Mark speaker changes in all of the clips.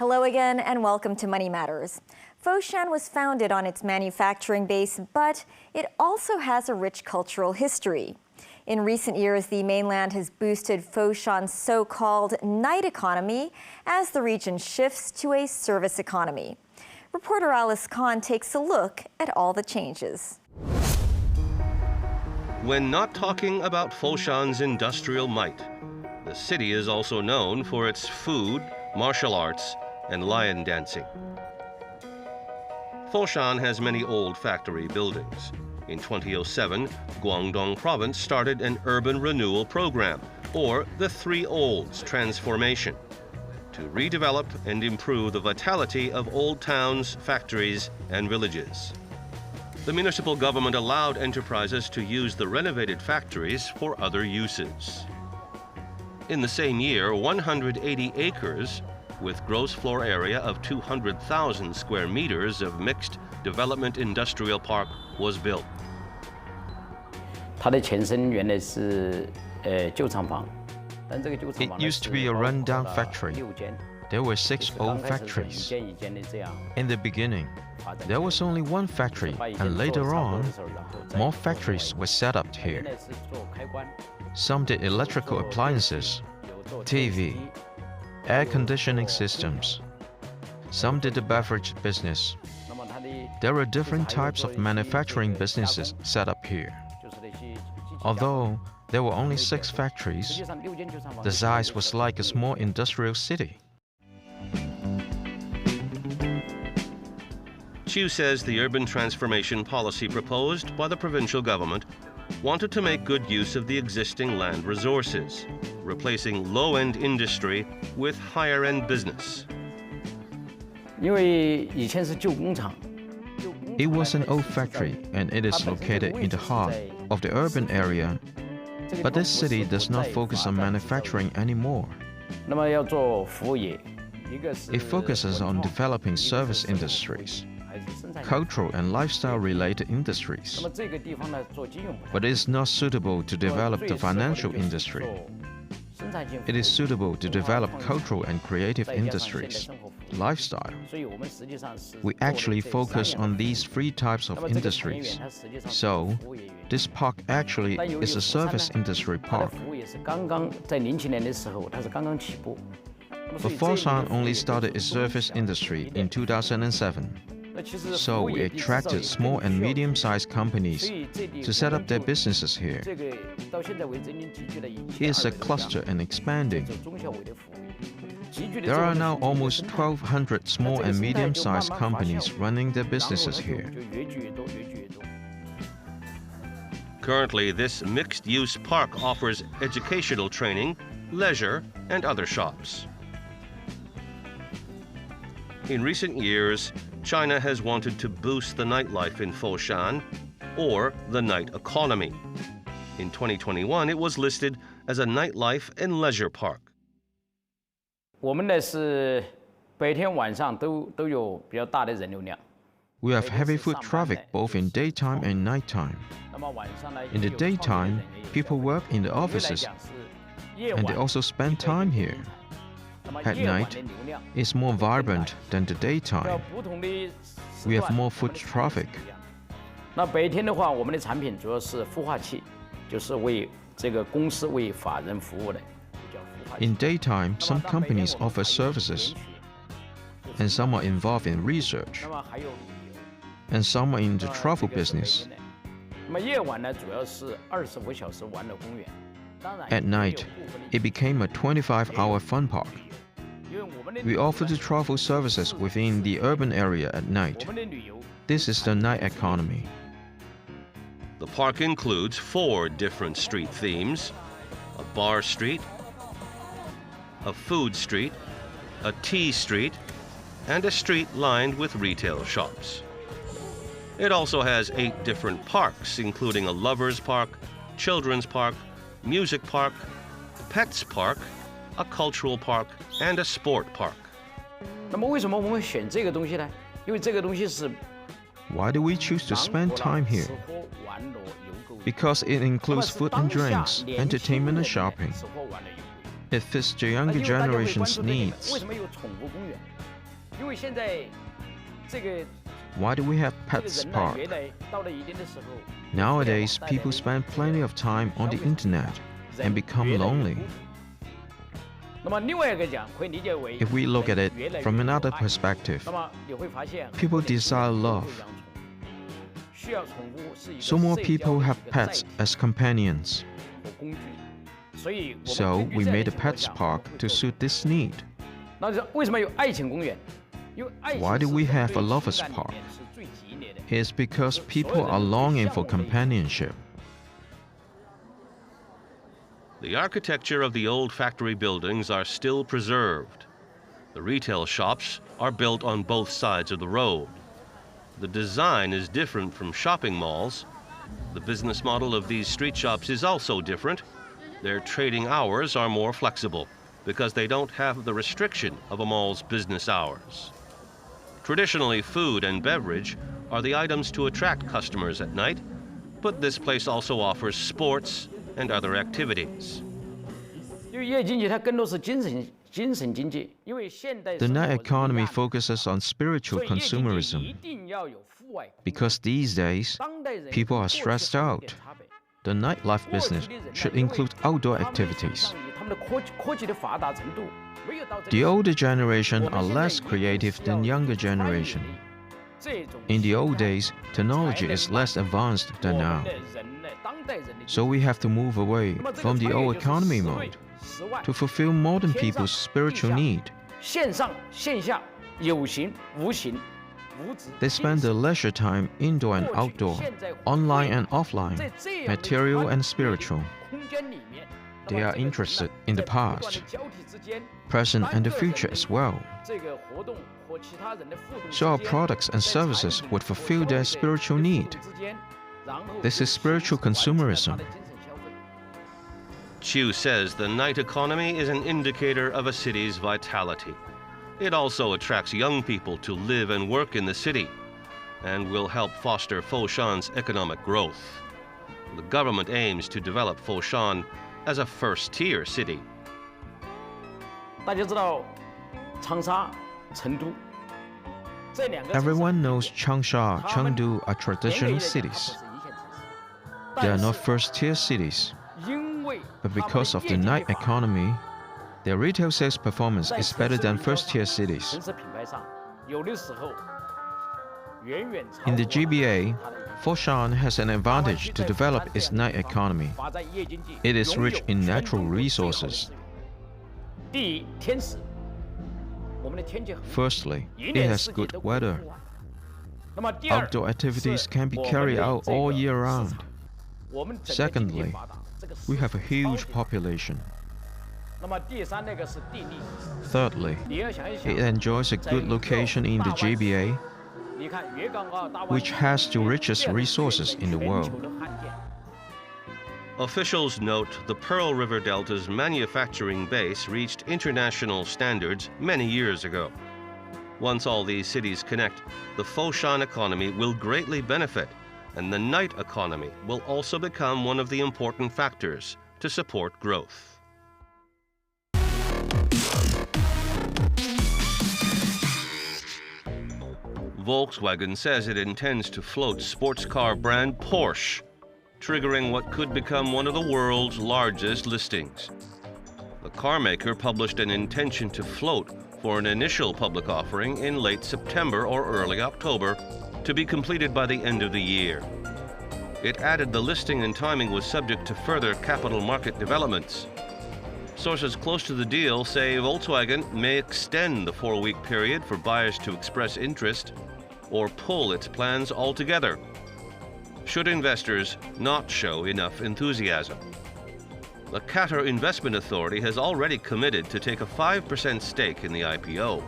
Speaker 1: Hello again and welcome to Money Matters. Foshan was founded on its manufacturing base, but it also has a rich cultural history. In recent years, the mainland has boosted Foshan's so-called night economy as the region shifts to a service economy. Reporter Alice Khan takes a look at all the changes.
Speaker 2: When not talking about Foshan's industrial might, the city is also known for its food, martial arts, and lion dancing. Foshan has many old factory buildings. In 2007, Guangdong province started an urban renewal program, or the Three Olds transformation, to redevelop and improve the vitality of old towns, factories, and villages. The municipal government allowed enterprises to use the renovated factories for other uses. In the same year, 180 acres with gross floor area of 200,000 square meters of mixed development industrial park was built.
Speaker 3: It
Speaker 4: used to be a run-down factory. There were 6 old factories. In the beginning, there was only one factory, and later on, more factories were set up here. Some did electrical appliances, TV, air conditioning systems. Some did the beverage business. There are different types of manufacturing businesses set up here. Although there were only 6 factories, the size was like a small industrial city.
Speaker 2: Chiu says the urban transformation policy proposed by the provincial government wanted to make good use of the existing land resources, replacing low-end industry with higher-end business.
Speaker 4: It was an old factory, and it is located in the heart of the urban area. But this city does not focus on manufacturing anymore. It focuses on developing service industries, cultural and lifestyle-related industries. But it is not suitable to develop the financial industry. It is suitable to develop cultural and creative industries, lifestyle. We actually focus on these 3 types of industries. So, this park actually is a service industry park. But Foshan only started its service industry in 2007. So we attracted small and medium-sized companies to set up their businesses here. It is a cluster and expanding. There are now almost 1,200 small and medium-sized companies running their businesses here.
Speaker 2: Currently, this mixed-use park offers educational training, leisure, and other shops. In recent years, China has wanted to boost the nightlife in Foshan, or the night economy. In 2021, it was listed as a nightlife and leisure park.
Speaker 4: We have heavy foot traffic both in daytime and nighttime. In the daytime, people work in the offices, and they also spend time here. At night, it's more vibrant than the daytime. We have more foot traffic. In daytime, some companies offer services, and some are involved in research, and some are in the travel business. At night, it became a 25-hour fun park. We offer the travel services within the urban area at night. This is the night economy.
Speaker 2: The park includes 4 different street themes: a bar street, a food street, a tea street, and a street lined with retail shops. It also has 8 different parks, including a lovers park, children's park, music park, pets park, a cultural park, and a sport park.
Speaker 4: Why do we choose to spend time here? Because it includes food and drinks, entertainment and shopping. It fits the younger generation's needs. Why do we have Pets Park? Nowadays, people spend plenty of time on the internet and become lonely. If we look at it from another perspective, people desire love. So more people have pets as companions. So we made a Pets Park to suit this need. Why do we have a Lovers Park? It's because people are longing for companionship.
Speaker 2: The architecture of the old factory buildings are still preserved. The retail shops are built on both sides of the road. The design is different from shopping malls. The business model of these street shops is also different. Their trading hours are more flexible because they don't have the restriction of a mall's business hours. Traditionally, food and beverage are the items to attract customers at night, but this place also offers sports and other activities.
Speaker 4: The night economy focuses on spiritual consumerism. Because these days, people are stressed out. The nightlife business should include outdoor activities. The older generation are less creative than younger generation. In the old days, technology is less advanced than now. So we have to move away from the old economy mode to fulfill modern people's spiritual need. They spend their leisure time indoor and outdoor, online and offline, material and spiritual. They are interested in the past, present and the future as well. So our products and services would fulfill their spiritual need. This is spiritual consumerism.
Speaker 2: Chiu says the night economy is an indicator of a city's vitality. It also attracts young people to live and work in the city and will help foster Foshan's economic growth. The government aims to develop Foshan as a first-tier city.
Speaker 4: Everyone knows Changsha, Chengdu are traditional cities. They are not first-tier cities, but because of the night economy, their retail sales performance is better than first-tier cities. In the GBA, Foshan has an advantage to develop its night economy. It is rich in natural resources. Firstly, it has good weather. Outdoor activities can be carried out all year round. Secondly, we have a huge population. Thirdly, it enjoys a good location in the GBA, which has the richest resources in the world.
Speaker 2: Officials note the Pearl River Delta's manufacturing base reached international standards many years ago. Once all these cities connect, the Foshan economy will greatly benefit, and the night economy will also become one of the important factors to support growth. Volkswagen says it intends to float sports car brand Porsche, triggering what could become one of the world's largest listings. The carmaker published an intention to float for an initial public offering in late September or early October, to be completed by the end of the year. It added the listing and timing was subject to further capital market developments. Sources close to the deal say Volkswagen may extend the 4-week period for buyers to express interest or pull its plans altogether, should investors not show enough enthusiasm. The Qatar Investment Authority has already committed to take a 5% stake in the IPO.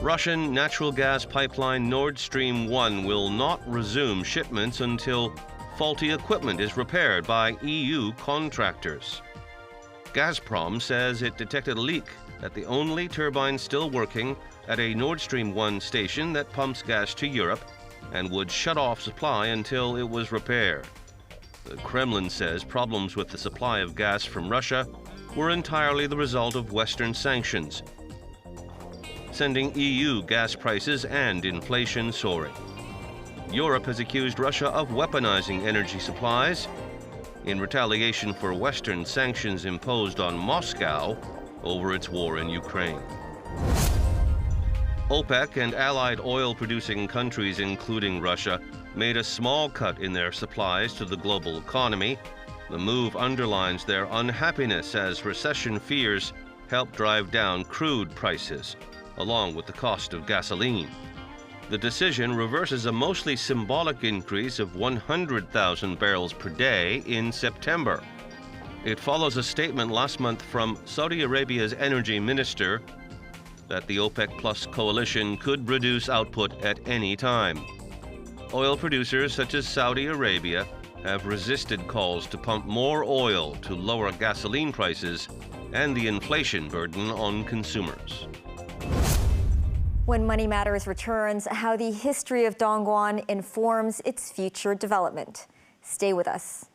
Speaker 2: Russian natural gas pipeline Nord Stream 1 will not resume shipments until faulty equipment is repaired by EU contractors. Gazprom says it detected a leak at the only turbine still working at a Nord Stream 1 station that pumps gas to Europe and would shut off supply until it was repaired. The Kremlin says problems with the supply of gas from Russia were entirely the result of Western sanctions. sending EU gas prices and inflation soaring. Europe has accused Russia of weaponizing energy supplies in retaliation for Western sanctions imposed on Moscow over its war in Ukraine. OPEC and allied oil-producing countries, including Russia, made a small cut in their supplies to the global economy. The move underlines their unhappiness as recession fears help drive down crude prices, along with the cost of gasoline. The decision reverses a mostly symbolic increase of 100,000 barrels per day in September. It follows a statement last month from Saudi Arabia's energy minister that the OPEC Plus coalition could reduce output at any time. Oil producers such as Saudi Arabia have resisted calls to pump more oil to lower gasoline prices and the inflation burden on consumers.
Speaker 1: When Money Matters returns, how the history of Dongguan informs its future development. Stay with us.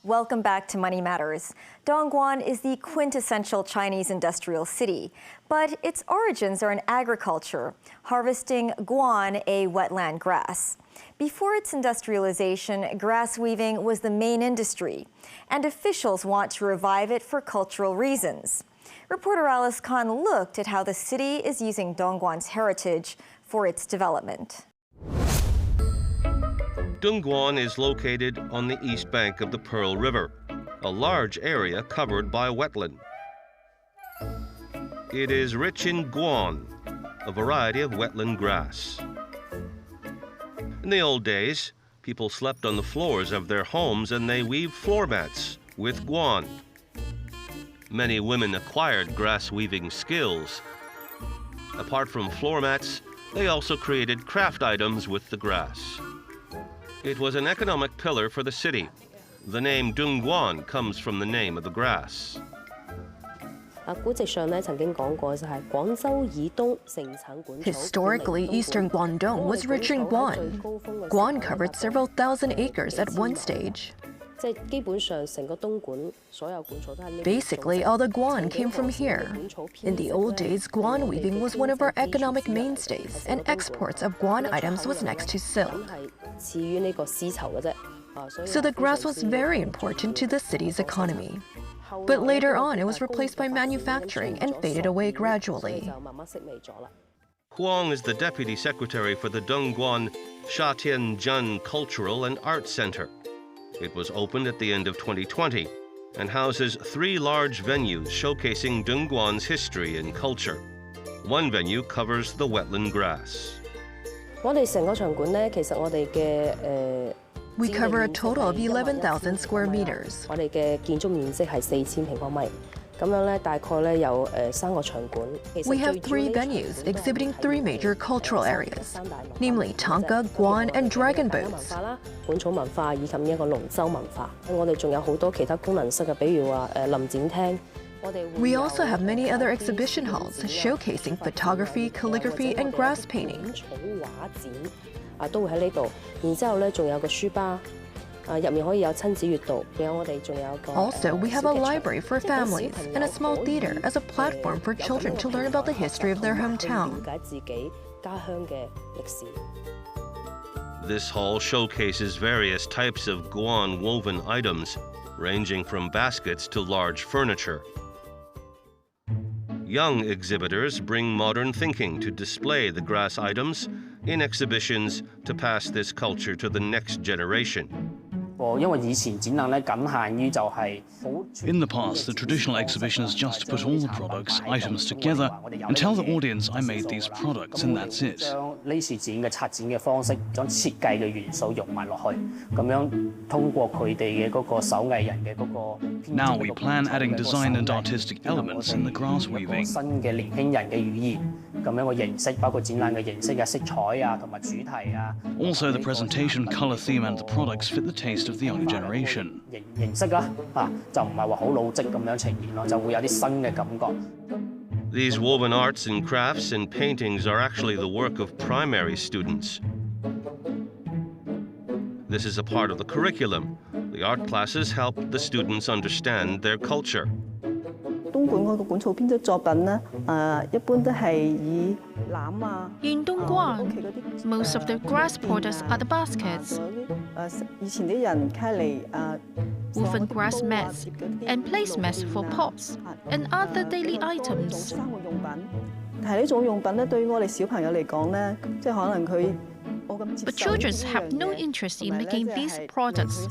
Speaker 1: Welcome back to Money Matters. Dongguan is the quintessential Chinese industrial city, but its origins are in agriculture, harvesting guan, a wetland grass. Before its industrialization, grass weaving was the main industry, and officials want to revive it for cultural reasons. Reporter Alice Khan looked at how the city is using Dongguan's heritage for its development.
Speaker 2: Dongguan is located on the east bank of the Pearl River, a large area covered by wetland. It is rich in guan, a variety of wetland grass. In the old days, people slept on the floors of their homes and they weaved floor mats with guan. Many women acquired grass weaving skills. Apart from floor mats, they also created craft items with the grass. It was an economic pillar for the city. The name Dongguan comes from the name of the grass.
Speaker 3: Historically, eastern Guangdong was rich in guan. Guan covered several thousand acres at one stage. Basically, all the guan came from here. In the old days, guan weaving was one of our economic mainstays, and exports of guan items was next to silk. So the grass was very important to the city's economy. But later on, it was replaced by manufacturing and faded away gradually.
Speaker 2: Huang is the deputy secretary for the Dongguan Shatianjun Cultural and Arts Center. It was opened at the end of 2020 and houses 3 large venues showcasing Dongguan's history and culture. One venue covers the wetland grass.
Speaker 3: We cover a total of 11,000 square meters. We have 3 venues exhibiting 3 major cultural areas, namely Tanka, Guan, and dragon boats. We also have many other exhibition halls showcasing photography, calligraphy, and grass painting. Also, we have a library for families and a small theater as a platform for children to learn about the history of their hometown.
Speaker 2: This hall showcases various types of guan woven items, ranging from baskets to large furniture. Young exhibitors bring modern thinking to display the grass items in exhibitions to pass this culture to the next generation.
Speaker 5: In the past, the traditional exhibition is just to put all the products, items together and tell the audience I made these products and that's it. Now we plan adding design and artistic elements in the grass weaving. Also, the presentation, colour theme and the products fit the taste of the younger generation.
Speaker 2: These woven arts and crafts and paintings are actually the work of primary students. This is a part of the curriculum. The art classes help the students understand their culture.
Speaker 6: In Dongguan, most of the grass products are the baskets, woven grass mats, and placemats for pots, and other daily items. But children have no interest in making these products.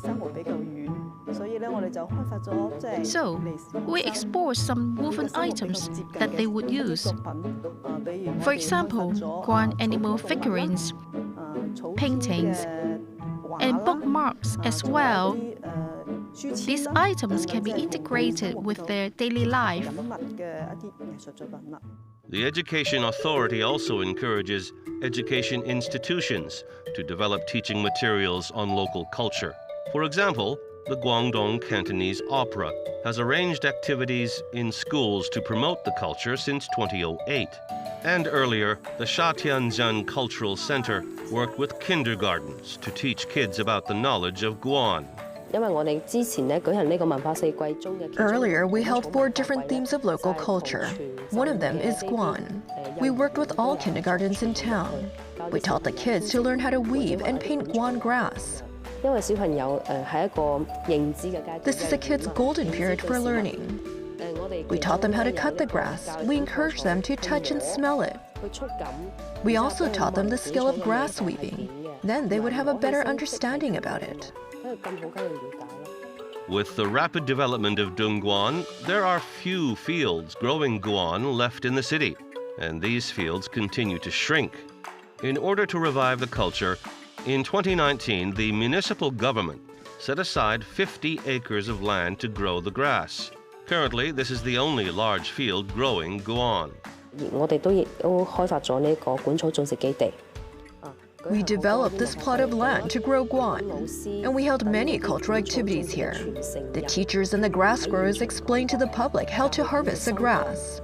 Speaker 6: So, we explored some woven items that they would use. For example, Guan animal figurines, paintings, and bookmarks as well. These items can be integrated with their daily life.
Speaker 2: The Education Authority also encourages education institutions to develop teaching materials on local culture. For example, the Guangdong Cantonese Opera has arranged activities in schools to promote the culture since 2008. And earlier, the Shatianzhen Cultural Center worked with kindergartens to teach kids about the knowledge of Guan.
Speaker 3: Earlier, we held 4 different themes of local culture. One of them is Guan. We worked with all kindergartens in town. We taught the kids to learn how to weave and paint Guan grass. This is a kid's golden period for learning. We taught them how to cut the grass. We encouraged them to touch and smell it. We also taught them the skill of grass weaving. Then they would have a better understanding about it.
Speaker 2: With the rapid development of Dongguan, there are few fields growing Guan left in the city, and these fields continue to shrink. In order to revive the culture, in 2019, the municipal government set aside 50 acres of land to grow the grass. Currently, this is the only large field growing Guan.
Speaker 3: We developed this plot of land to grow Guan, and we held many cultural activities here. The teachers and the grass growers explained to the public how to harvest the grass.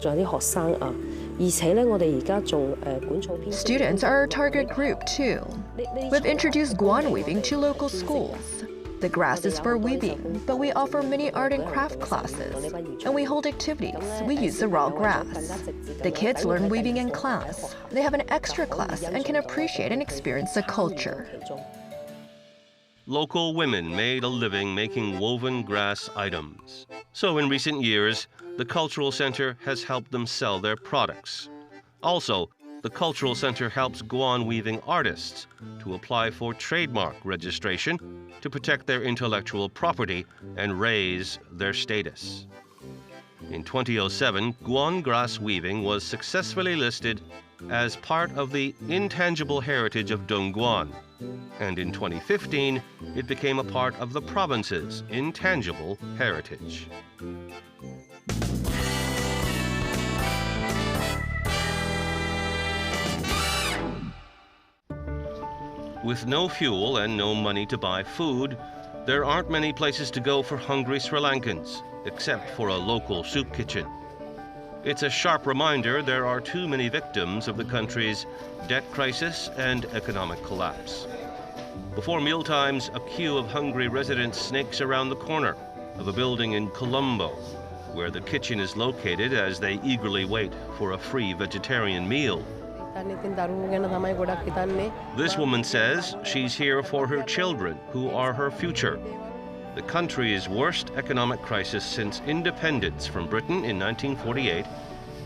Speaker 3: Students are our target group too. We've introduced Guan weaving to local schools. The grass is for weaving, but we offer many art and craft classes, and we hold activities. We use the raw grass. The kids learn weaving in class. They have an extra class and can appreciate and experience the culture.
Speaker 2: Local women made a living making woven grass items. So in recent years, the Cultural Center has helped them sell their products. Also, the Cultural Center helps Guan weaving artists to apply for trademark registration to protect their intellectual property and raise their status. In 2007, Guan grass weaving was successfully listed as part of the intangible heritage of Dongguan. And in 2015, it became a part of the province's intangible heritage. With no fuel and no money to buy food, there aren't many places to go for hungry Sri Lankans, except for a local soup kitchen. It's a sharp reminder there are too many victims of the country's debt crisis and economic collapse. Before mealtimes, a queue of hungry residents snakes around the corner of a building in Colombo, where the kitchen is located as they eagerly wait for a free vegetarian meal. This woman says she's here for her children, who are her future. The country's worst economic crisis since independence from Britain in 1948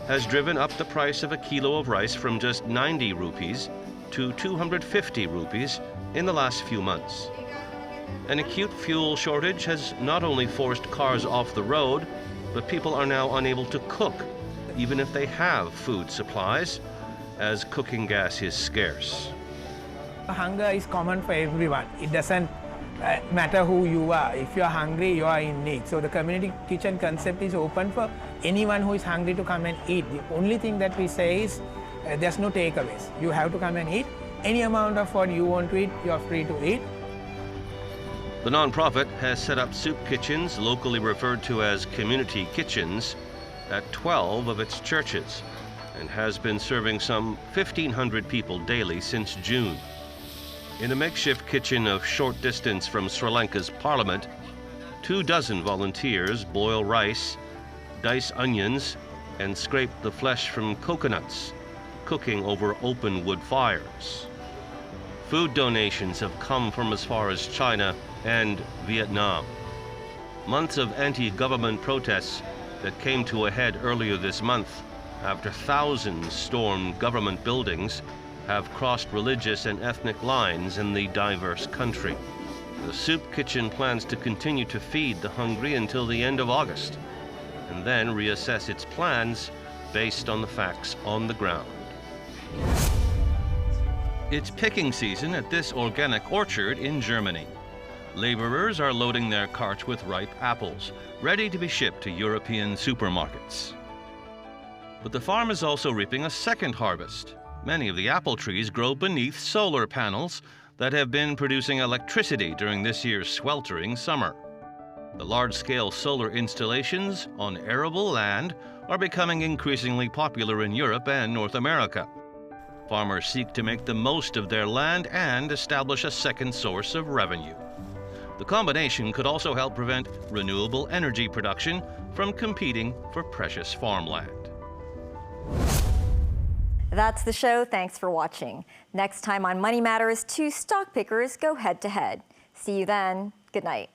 Speaker 2: has driven up the price of a kilo of rice from just 90 rupees to 250 rupees in the last few months. An acute fuel shortage has not only forced cars off the road, but people are now unable to cook, even if they have food supplies, as cooking gas is scarce.
Speaker 7: Hunger is common for everyone. It doesn't matter who you are. If you are hungry, you are in need. So the community kitchen concept is open for anyone who is hungry to come and eat. The only thing that we say is there's no takeaways. You have to come and eat. Any amount of what you want to eat, you are free to eat.
Speaker 2: The nonprofit has set up soup kitchens, locally referred to as community kitchens, at 12 of its churches, and has been serving some 1,500 people daily since June. In a makeshift kitchen of short distance from Sri Lanka's parliament, 24 volunteers boil rice, dice onions, and scrape the flesh from coconuts, cooking over open wood fires. Food donations have come from as far as China and Vietnam. Months of anti-government protests that came to a head earlier this month after thousands stormed government buildings have crossed religious and ethnic lines in the diverse country. The soup kitchen plans to continue to feed the hungry until the end of August, and then reassess its plans based on the facts on the ground. It's picking season at this organic orchard in Germany. Laborers are loading their carts with ripe apples, ready to be shipped to European supermarkets. But the farm is also reaping a second harvest. Many of the apple trees grow beneath solar panels that have been producing electricity during this year's sweltering summer. The large-scale solar installations on arable land are becoming increasingly popular in Europe and North America. Farmers seek to make the most of their land and establish a second source of revenue. The combination could also help prevent renewable energy production from competing for precious farmland.
Speaker 1: That's the show. Thanks for watching. Next time on Money Matters, two stock pickers go head-to-head. See you then. Good night.